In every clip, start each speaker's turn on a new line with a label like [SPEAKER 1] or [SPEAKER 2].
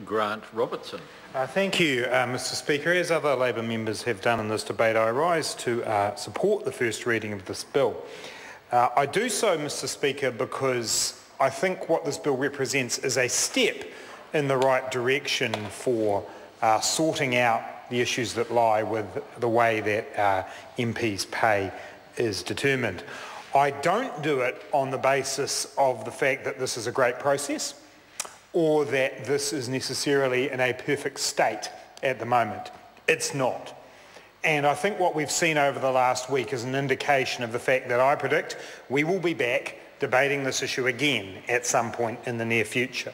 [SPEAKER 1] Grant Robertson.
[SPEAKER 2] Thank you, Mr Speaker. As other Labor members have done in this debate, I rise to support the first reading of this bill. I do so, Mr Speaker, because I think what this bill represents is a step in the right direction for sorting out the issues that lie with the way that MPs' pay is determined. I don't do it on the basis of the fact that this is a great process or that this is necessarily in a perfect state at the moment. It's not. And I think what we've seen over the last week is an indication of the fact that I predict we will be back debating this issue again at some point in the near future.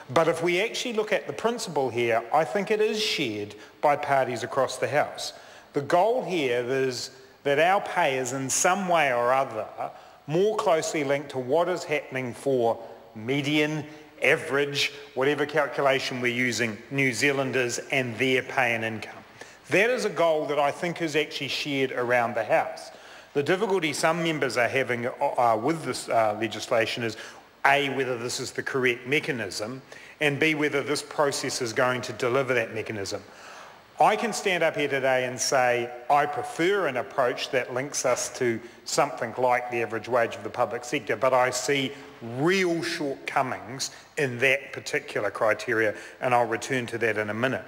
[SPEAKER 2] But if we actually look at the principle here, I think it is shared by parties across the House. The goal here is that our pay is in some way or other more closely linked to what is happening for median, average, whatever calculation we're using, New Zealanders and their pay and income. That is a goal that I think is actually shared around the House. The difficulty some members are having with this legislation is A, whether this is the correct mechanism, and B, whether this process is going to deliver that mechanism. I can stand up here today and say I prefer an approach that links us to something like the average wage of the public sector, but I see real shortcomings in that particular criteria, and I'll return to that in a minute.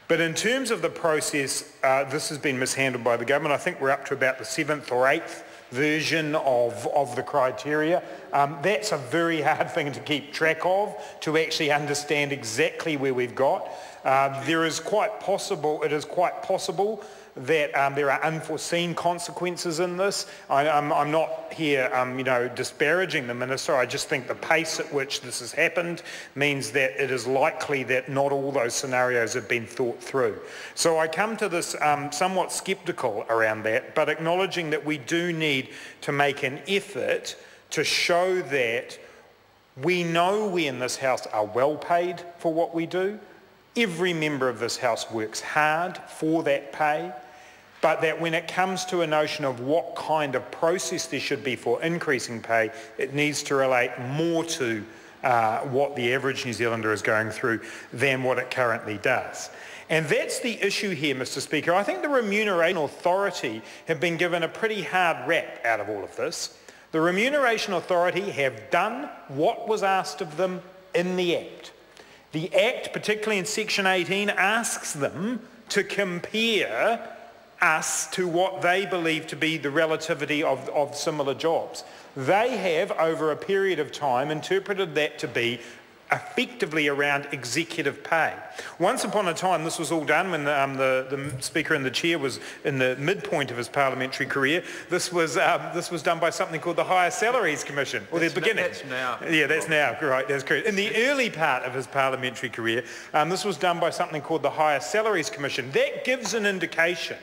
[SPEAKER 2] But in terms of the process, this has been mishandled by the government. I think we're up to about the 7th or 8th version of the criteria. That's a very hard thing to keep track of, to actually understand exactly where we've got. It is quite possible that there are unforeseen consequences in this. I'm not here, disparaging the Minister. I just think the pace at which this has happened means that it is likely that not all those scenarios have been thought through. So I come to this somewhat sceptical around that, but acknowledging that we do need to make an effort to show that we know we in this House are well paid for what we do. Every member of this House works hard for that pay, but that when it comes to a notion of what kind of process there should be for increasing pay, it needs to relate more to what the average New Zealander is going through than what it currently does. And that's the issue here, Mr Speaker. I think the Remuneration Authority have been given a pretty hard rap out of all of this. The Remuneration Authority have done what was asked of them in the Act. The Act, particularly in Section 18, asks them to compare us to what they believe to be the relativity of similar jobs. They have, over a period of time, interpreted that to be effectively around executive pay. Once upon a time, this was all done when the Speaker and the Chair was in the midpoint of his parliamentary career. This was done by something called the Higher Salaries Commission, or the beginning.
[SPEAKER 1] That's now.
[SPEAKER 2] Yeah, that's now, right, that's correct. In the early part of his parliamentary career, this was done by something called the Higher Salaries Commission. That gives an indication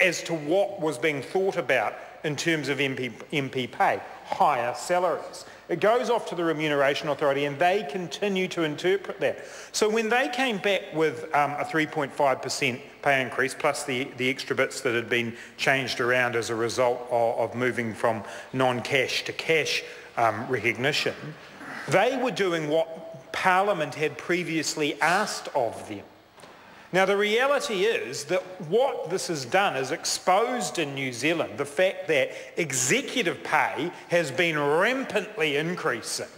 [SPEAKER 2] as to what was being thought about in terms of MP pay, higher salaries. It goes off to the Remuneration Authority and they continue to interpret that. So when they came back with a 3.5% pay increase plus the extra bits that had been changed around as a result of moving from non-cash to cash recognition, they were doing what Parliament had previously asked of them. Now, the reality is that what this has done is exposed in New Zealand the fact that executive pay has been rampantly increasing,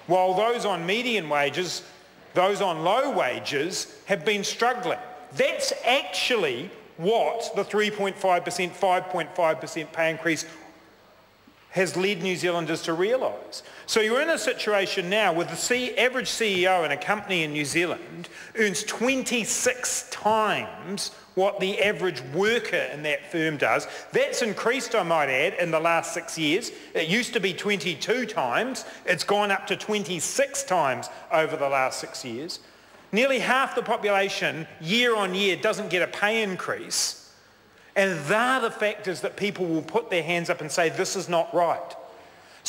[SPEAKER 2] while those on median wages, those on low wages, have been struggling. That's actually what the 3.5%, 5.5% pay increase has led New Zealanders to realise. So you're in a situation now where the average CEO in a company in New Zealand earns 26 times what the average worker in that firm does. That's increased, I might add, in the last 6 years. It used to be 22 times. It's gone up to 26 times over the last 6 years. Nearly half the population, year on year, doesn't get a pay increase. And they're the factors that people will put their hands up and say, this is not right.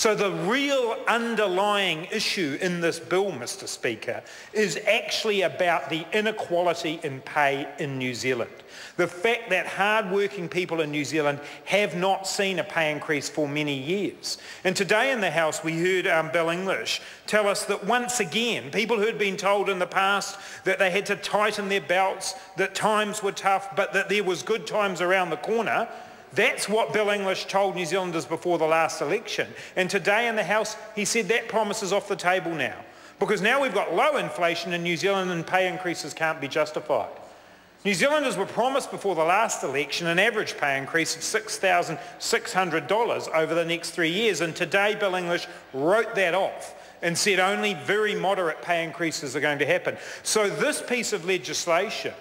[SPEAKER 2] So the real underlying issue in this bill, Mr. Speaker, is actually about the inequality in pay in New Zealand. The fact that hard-working people in New Zealand have not seen a pay increase for many years. And today in the House we heard Bill English tell us that once again, people who had been told in the past that they had to tighten their belts, that times were tough, but that there was good times around the corner, that's what Bill English told New Zealanders before the last election. And today in the House, he said that promise is off the table now. Because now we've got low inflation in New Zealand and pay increases can't be justified. New Zealanders were promised before the last election an average pay increase of $6,600 over the next 3 years. And today Bill English wrote that off and said only very moderate pay increases are going to happen. So this piece of legislation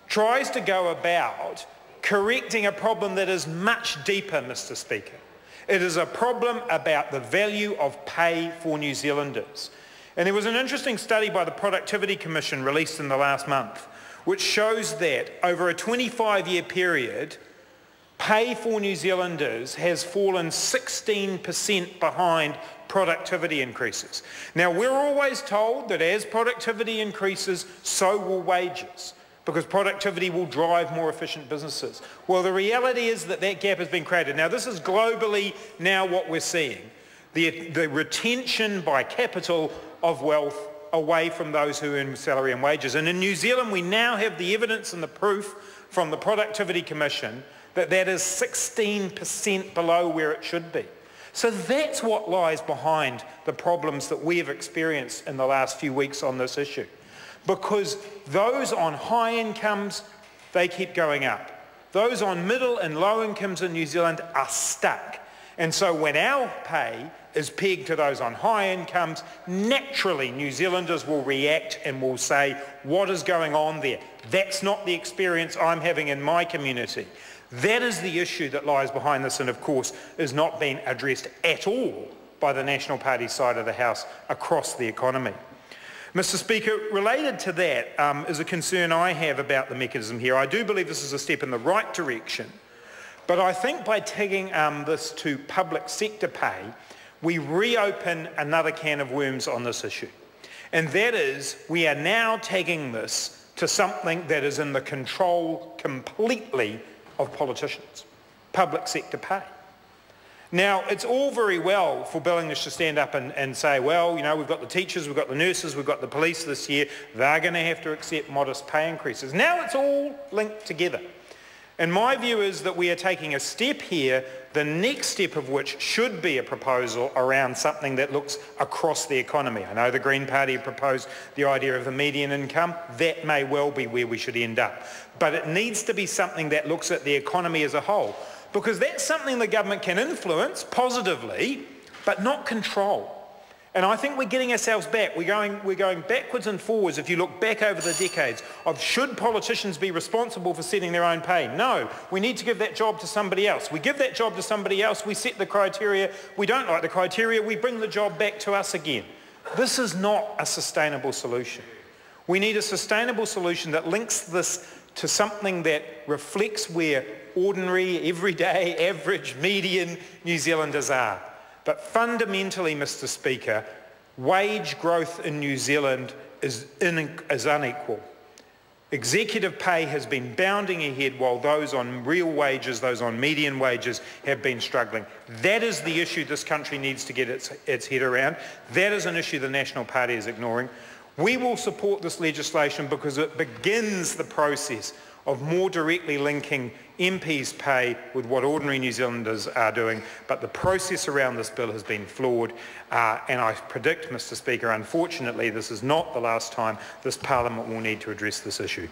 [SPEAKER 2] tries to go about correcting a problem that is much deeper, Mr. Speaker. It is a problem about the value of pay for New Zealanders. And there was an interesting study by the Productivity Commission released in the last month, which shows that over a 25-year period, pay for New Zealanders has fallen 16% behind productivity increases. Now, we're always told that as productivity increases, so will wages, because productivity will drive more efficient businesses. Well, the reality is that that gap has been created. Now, this is globally now what we're seeing, the retention by capital of wealth away from those who earn salary and wages. And in New Zealand, we now have the evidence and the proof from the Productivity Commission that that is 16% below where it should be. So that's what lies behind the problems that we have experienced in the last few weeks on this issue. Because those on high incomes, they keep going up. Those on middle and low incomes in New Zealand are stuck. And so when our pay is pegged to those on high incomes, naturally New Zealanders will react and will say, what is going on there? That's not the experience I'm having in my community. That is the issue that lies behind this, and of course is not being addressed at all by the National Party side of the House across the economy. Mr. Speaker, related to that is a concern I have about the mechanism here. I do believe this is a step in the right direction, but I think by tagging this to public sector pay, we reopen another can of worms on this issue. And that is, we are now tagging this to something that is in the control completely of politicians, public sector pay. Now, it's all very well for Bill English to stand up and say, well, you know, we've got the teachers, we've got the nurses, we've got the police this year, they're going to have to accept modest pay increases. Now it's all linked together. And my view is that we are taking a step here, the next step of which should be a proposal around something that looks across the economy. I know the Green Party have proposed the idea of the median income. That may well be where we should end up. But it needs to be something that looks at the economy as a whole, because that's something the government can influence positively, but not control. And I think we're getting ourselves back. We're going backwards and forwards if you look back over the decades of should politicians be responsible for setting their own pay? No, we need to give that job to somebody else. We give that job to somebody else, we set the criteria, we don't like the criteria, we bring the job back to us again. This is not a sustainable solution. We need a sustainable solution that links this to something that reflects where ordinary, everyday, average, median New Zealanders are. But fundamentally, Mr. Speaker, wage growth in New Zealand is unequal. Executive pay has been bounding ahead while those on real wages, those on median wages, have been struggling. That is the issue this country needs to get its head around. That is an issue the National Party is ignoring. We will support this legislation because it begins the process of more directly linking MPs' pay with what ordinary New Zealanders are doing, but the process around this bill has been flawed, and I predict, Mr. Speaker, unfortunately, this is not the last time this Parliament will need to address this issue.